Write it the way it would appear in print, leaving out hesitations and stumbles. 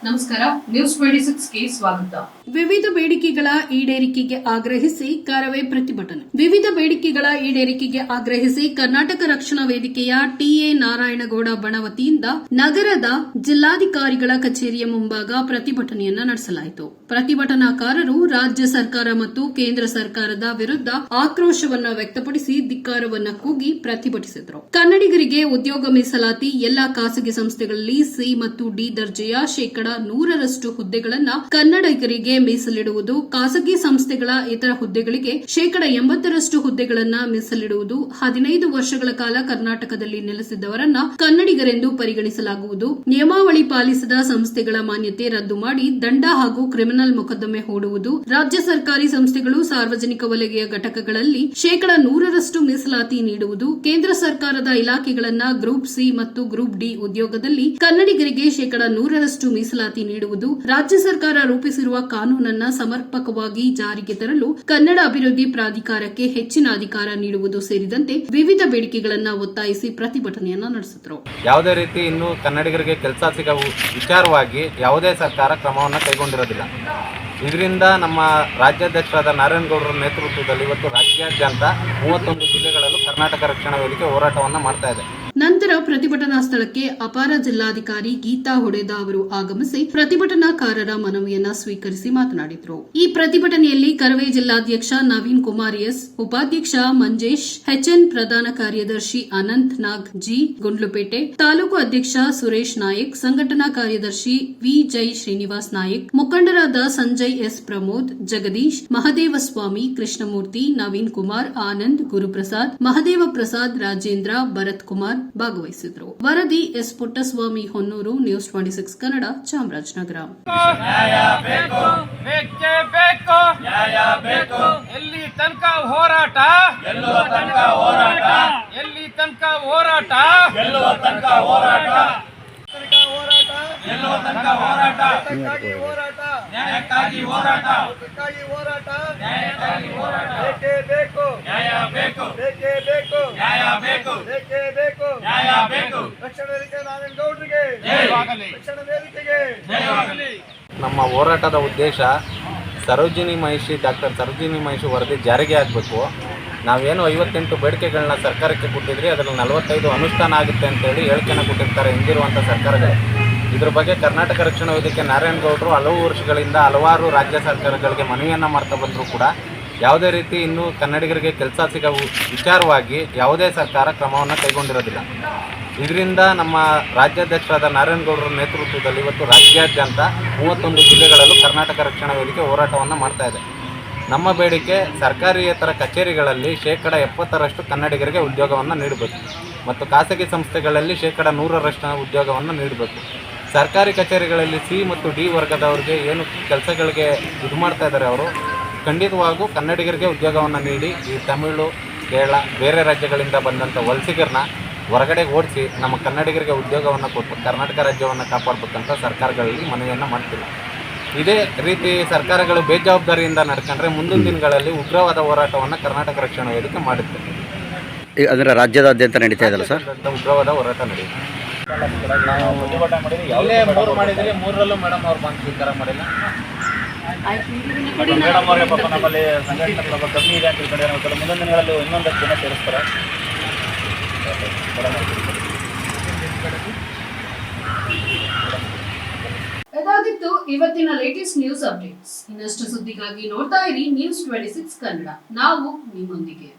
ನಮಸ್ಕಾರ, ನ್ಯೂಸ್ 26ಗೆ ಸ್ವಾಗತ. ವಿವಿಧ ಬೇಡಿಕೆಗಳ ಈಡೇರಿಕೆಗೆ ಆಗ್ರಹಿಸಿ ಕರವೇ ಪ್ರತಿಭಟನೆ. ವಿವಿಧ ಬೇಡಿಕೆಗಳ ಈಡೇರಿಕೆಗೆ ಆಗ್ರಹಿಸಿ ಕರ್ನಾಟಕ ರಕ್ಷಣಾ ವೇದಿಕೆಯ ಟಿಎ ನಾರಾಯಣಗೌಡ ಬಣ ವತಿಯಿಂದ ನಗರದ ಜಿಲ್ಲಾಧಿಕಾರಿಗಳ ಕಚೇರಿಯ ಮುಂಭಾಗ ಪ್ರತಿಭಟನೆಯನ್ನ ನಡೆಸಲಾಯಿತು. ಪ್ರತಿಭಟನಾಕಾರರು ರಾಜ್ಯ ಸರ್ಕಾರ ಮತ್ತು ಕೇಂದ್ರ ಸರ್ಕಾರದ ವಿರುದ್ಧ ಆಕ್ರೋಶವನ್ನ ವ್ಯಕ್ತಪಡಿಸಿ ಧಿಕ್ಕಾರವನ್ನ ಕೂಗಿ ಪ್ರತಿಭಟಿಸಿದರು. ಕನ್ನಡಿಗರಿಗೆ ಉದ್ಯೋಗ ಮೀಸಲಾತಿ ಎಲ್ಲಾ ಖಾಸಗಿ ಸಂಸ್ಥೆಗಳಲ್ಲಿ ಸಿ ಮತ್ತು ಡಿ ದರ್ಜೆಯ ಶೇಕಡಾ 100ರಷ್ಟು ಹುದ್ದೆಗಳನ್ನು ಕನ್ನಡಿಗರಿಗೆ ಮೀಸಲಿಡುವುದು, ಖಾಸಗಿ ಸಂಸ್ಥೆಗಳ ಇತರ ಹುದ್ದೆಗಳಿಗೆ ಶೇಕಡಾ 80ರಷ್ಟು ಹುದ್ದೆಗಳನ್ನು ಮೀಸಲಿಡುವುದು, 15 ವರ್ಷಗಳ ಕಾಲ ಕರ್ನಾಟಕದಲ್ಲಿ ನೆಲೆಸಿದ್ದವರನ್ನ ಕನ್ನಡಿಗರೆಂದು ಪರಿಗಣಿಸಲಾಗುವುದು, ನಿಯಮಾವಳಿ ಪಾಲಿಸದ ಸಂಸ್ಥೆಗಳ ಮಾನ್ಯತೆ ರದ್ದು ಮಾಡಿ ದಂಡ ಹಾಗೂ ಕ್ರಿಮಿನಲ್ ಮೊಕದ್ದಮೆ ಹೂಡುವುದು, ರಾಜ್ಯ ಸರ್ಕಾರಿ ಸಂಸ್ಥೆಗಳು ಸಾರ್ವಜನಿಕ ವಲಯ ಘಟಕಗಳಲ್ಲಿ ಶೇಕಡಾ 100ರಷ್ಟು ಮೀಸಲಾತಿ ನೀಡುವುದು, ಕೇಂದ್ರ ಸರ್ಕಾರದ ಇಲಾಖೆಗಳನ್ನ ಗ್ರೂಪ್ ಸಿ ಮತ್ತು ಗ್ರೂಪ್ ಡಿ ಉದ್ಯೋಗದಲ್ಲಿ ಕನ್ನಡಿಗರಿಗೆ ಶೇಕಡಾ 100ರಷ್ಟು ಮೀಸಲಾತಿ ನೀಡುವುದು, ರಾಜ್ಯ ಸರ್ಕಾರ ರೂಪಿಸಿರುವ ಕಾನೂನನ್ನ ಸಮರ್ಪಕವಾಗಿ ಜಾರಿಗೆ ತರಲು ಕನ್ನಡ ಅಭಿವೃದ್ಧಿ ಪ್ರಾಧಿಕಾರಕ್ಕೆ ಹೆಚ್ಚಿನ ಅಧಿಕಾರ ನೀಡುವುದು ಸೇರಿದಂತೆ ವಿವಿಧ ಬೇಡಿಕೆಗಳನ್ನು ಒತ್ತಾಯಿಸಿ ಪ್ರತಿಭಟನೆಯನ್ನ ನಡೆಸಿದರು. ಯಾವುದೇ ರೀತಿ ಇನ್ನು ಕನ್ನಡಿಗರಿಗೆ ಕೆಲಸ ಸಿಗುವ ವಿಚಾರವಾಗಿ ಯಾವುದೇ ಸರ್ಕಾರ ಕ್ರಮವನ್ನು ಕೈಗೊಂಡಿರೋದಿಲ್ಲ. ಇದರಿಂದ ನಮ್ಮ ರಾಜ್ಯಾಧ್ಯಕ್ಷರಾದ ನಾರಾಯಣಗೌಡರ ನೇತೃತ್ವದಲ್ಲಿ ಇವತ್ತು ರಾಜ್ಯಾದ್ಯಂತ 31 ಜಿಲ್ಲೆಗಳಲ್ಲೂ ಕರ್ನಾಟಕ ರಕ್ಷಣಾ ವೇದಿಕೆ ಹೋರಾಟವನ್ನು ಮಾಡ್ತಾ ಇದೆ. ನಂತರ ಪ್ರತಿಭಟನಾ ಸ್ಥಳಕ್ಕೆ ಅಪರ ಜಿಲ್ಲಾಧಿಕಾರಿ ಗೀತಾ ಹೊಡೆದ ಅವರು ಆಗಮಿಸಿ ಪ್ರತಿಭಟನಾಕಾರರ ಮನವಿಯನ್ನ ಸ್ವೀಕರಿಸಿ ಮಾತನಾಡಿದರು. ಈ ಪ್ರತಿಭಟನೆಯಲ್ಲಿ ಕರವೇ ಜಿಲ್ಲಾಧ್ಯಕ್ಷ ನವೀನ್ ಕುಮಾರ್ ಎಸ್, ಉಪಾಧ್ಯಕ್ಷ ಮಂಜೇಶ್ ಎಚ್ಎನ್, ಪ್ರಧಾನ ಕಾರ್ಯದರ್ಶಿ ಅನಂತ್ ನಾಗ್ ಜಿ ಗುಂಡ್ಲುಪೇಟೆ, ತಾಲೂಕು ಅಧ್ಯಕ್ಷ ಸುರೇಶ್ ನಾಯಕ್, ಸಂಘಟನಾ ಕಾರ್ಯದರ್ಶಿ ವಿ ಜೈ ಶ್ರೀನಿವಾಸ್ ನಾಯಕ್, ಮುಖಂಡರಾದ ಸಂಜಯ್ ಎಸ್ ಪ್ರಮೋದ್, ಜಗದೀಶ್, ಮಹದೇವಸ್ವಾಮಿ, ಕೃಷ್ಣಮೂರ್ತಿ, ನವೀನ್ ಕುಮಾರ್, ಆನಂದ್, ಗುರುಪ್ರಸಾದ್, ಮಹದೇವ ಪ್ರಸಾದ್, ರಾಜೇಂದ್ರ, ಭರತ್ ಕುಮಾರ್ ಭಾಗವಹಿಸಿದರು. ವರದಿ ಎಸ್ ಪುಟ್ಟಸ್ವಾಮಿ ಹೊನ್ನೂರು, ನ್ಯೂಸ್ 26 ಕನ್ನಡ, ಚಾಮರಾಜನಗರ. ಎಲ್ಲಿ ತನಕ ಹೋರಾಟ, ಎಲ್ಲಿ ತನಕ ಹೋರಾಟ, ನ್ಯಾಯಕ್ಕಾಗಿ ಹೋರಾಟ, ಬೇಕೇ ಬೇಕು, ನ್ಯಾಯ ಬೇಕು, ಬೇಕೇ ಬೇಕು, ನ್ಯಾಯ ಬೇಕು, ಬೇಕೇ ಬೇಕು, ನ್ಯಾಯ ಬೇಕು. ರಕ್ಷಣಾ ವೇದಿಕೆ ನಾರಾಯಣಗೌಡರಿಗೆ ಜಯವಾಗಲಿ, ರಕ್ಷಣಾ ವೇದಿಕೆಗೆ ಜಯವಾಗಲಿ. ನಮ್ಮ ಹೋರಾಟದ ಉದ್ದೇಶ ಡಾಕ್ಟರ್ ಸರೋಜಿನಿ ಮಹಿಷಿ ವರದಿ ಜಾರಿಗೆ ಆಗಬೇಕು. ನಾವೇನು 58 ಬೇಡಿಕೆಗಳನ್ನ ಸರ್ಕಾರಕ್ಕೆ ಕೊಟ್ಟಿದ್ರಿ, ಅದರಲ್ಲಿ 45 ಅನುಷ್ಠಾನ ಆಗುತ್ತೆ ಅಂತೇಳಿ ಹೇಳಿಕೆನ ಕೊಟ್ಟಿರ್ತಾರೆ ಹಿಂದಿರುವಂಥ ಸರ್ಕಾರಗಳು. ಇದ್ರ ಬಗ್ಗೆ ಕರ್ನಾಟಕ ರಕ್ಷಣಾ ವೇದಿಕೆ ನಾರಾಯಣಗೌಡರು ಹಲವು ವರ್ಷಗಳಿಂದ ಹಲವಾರು ರಾಜ್ಯ ಸರ್ಕಾರಗಳಿಗೆ ಮನವಿಯನ್ನು ಮಾಡ್ತಾ ಬಂದರೂ ಕೂಡ ಯಾವುದೇ ರೀತಿ ಇನ್ನೂ ಕನ್ನಡಿಗರಿಗೆ ಕೆಲಸ ಸಿಗುವ ವಿಚಾರವಾಗಿ ಯಾವುದೇ ಸರ್ಕಾರ ಕ್ರಮವನ್ನು ಕೈಗೊಂಡಿರೋದಿಲ್ಲ. ಇದರಿಂದ ನಮ್ಮ ರಾಜ್ಯಾಧ್ಯಕ್ಷರಾದ ನಾರಾಯಣಗೌಡರ ನೇತೃತ್ವದಲ್ಲಿ ಇವತ್ತು ರಾಜ್ಯಾದ್ಯಂತ 31 ಜಿಲ್ಲೆಗಳಲ್ಲೂ ಕರ್ನಾಟಕ ರಕ್ಷಣಾ ವೇದಿಕೆ ಹೋರಾಟವನ್ನು ಮಾಡ್ತಾ ಇದೆ. ನಮ್ಮ ಬೇಡಿಕೆ ಸರ್ಕಾರಿಯೇತರ ಕಚೇರಿಗಳಲ್ಲಿ ಶೇಕಡಾ 70ರಷ್ಟು ಕನ್ನಡಿಗರಿಗೆ ಉದ್ಯೋಗವನ್ನು ನೀಡಬೇಕು ಮತ್ತು ಖಾಸಗಿ ಸಂಸ್ಥೆಗಳಲ್ಲಿ ಶೇಕಡಾ 100ರಷ್ಟು ಉದ್ಯೋಗವನ್ನು ನೀಡಬೇಕು. ಸರ್ಕಾರಿ ಕಚೇರಿಗಳಲ್ಲಿ ಸಿ ಮತ್ತು ಡಿ ವರ್ಗದವರಿಗೆ ಏನು ಕೆಲಸಗಳಿಗೆ ಇದು ಮಾಡ್ತಾ ಇದ್ದಾರೆ, ಅವರು ಖಂಡಿತವಾಗೂ ಕನ್ನಡಿಗರಿಗೆ ಉದ್ಯೋಗವನ್ನು ನೀಡಿ ಈ ತಮಿಳು, ಕೇರಳ, ಬೇರೆ ರಾಜ್ಯಗಳಿಂದ ಬಂದಂಥ ವಲಸಿಗರನ್ನ ಹೊರಗಡೆ ಓಡಿಸಿ ನಮ್ಮ ಕನ್ನಡಿಗರಿಗೆ ಉದ್ಯೋಗವನ್ನು ಕೊಟ್ಟು ಕರ್ನಾಟಕ ರಾಜ್ಯವನ್ನು ಕಾಪಾಡಬೇಕಂತ ಸರ್ಕಾರಗಳಲ್ಲಿ ಮನವಿಯನ್ನು ಮಾಡ್ತೀವಿ. ಇದೇ ರೀತಿ ಸರ್ಕಾರಗಳು ಬೇಜವಾಬ್ದಾರಿಯಿಂದ ನಡ್ಕೊಂಡ್ರೆ ಮುಂದಿನ ದಿನಗಳಲ್ಲಿ ಉಗ್ರವಾದ ಹೋರಾಟವನ್ನು ಕರ್ನಾಟಕ ರಕ್ಷಣಾ ವೇದಿಕೆ ಮಾಡುತ್ತೆ. ಅದರ ರಾಜ್ಯದಾದ್ಯಂತ ನಡೀತಾ ಇದೆಯಲ್ಲ ಸರ್, ಉಗ್ರವಾದ ಹೋರಾಟ ನಡೆಯುತ್ತೆ. ನಾವು ಪ್ರತಿಭಟನೆ ಮಾಡಿದ್ವಿ, ಇಲ್ಲೇ 3 ಮಾಡಿದ್ರಿ, 3ರಲ್ಲೂ ಮೇಡಮ್ ಅವ್ರು ಬಂದು ಸ್ವೀಕಾರ ಮಾಡಿಲ್ಲ. ಮೇಡಮ್ ಅವರಿಗೆ ಪಾಪ ನಮ್ಮಲ್ಲಿ ಸಂಘಟನೆ ಸ್ವಲ್ಪ ಕಮ್ಮಿ ಇದೆ ಅಂತ ತಿಳ್ಕೊಂಡ್ರೆ ಮುಂದಿನ ದಿನಗಳಲ್ಲಿ ಇನ್ನೊಂದಷ್ಟು ಜನ ಸೇರಿಸ್ತಾರೆ. ಇದಾಗಿತ್ತು ಇವತ್ತಿನ ಲೇಟೆಸ್ಟ್ ನ್ಯೂಸ್ ಅಪ್ಡೇಟ್ಸ್. ಇನ್ನಷ್ಟು ಸುದ್ದಿಗಾಗಿ ನೋಡ್ತಾ ಇರಿ ನ್ಯೂಸ್ 26 ಕನ್ನಡ. ನಾವು ನಿಮ್ಮೊಂದಿಗೆ.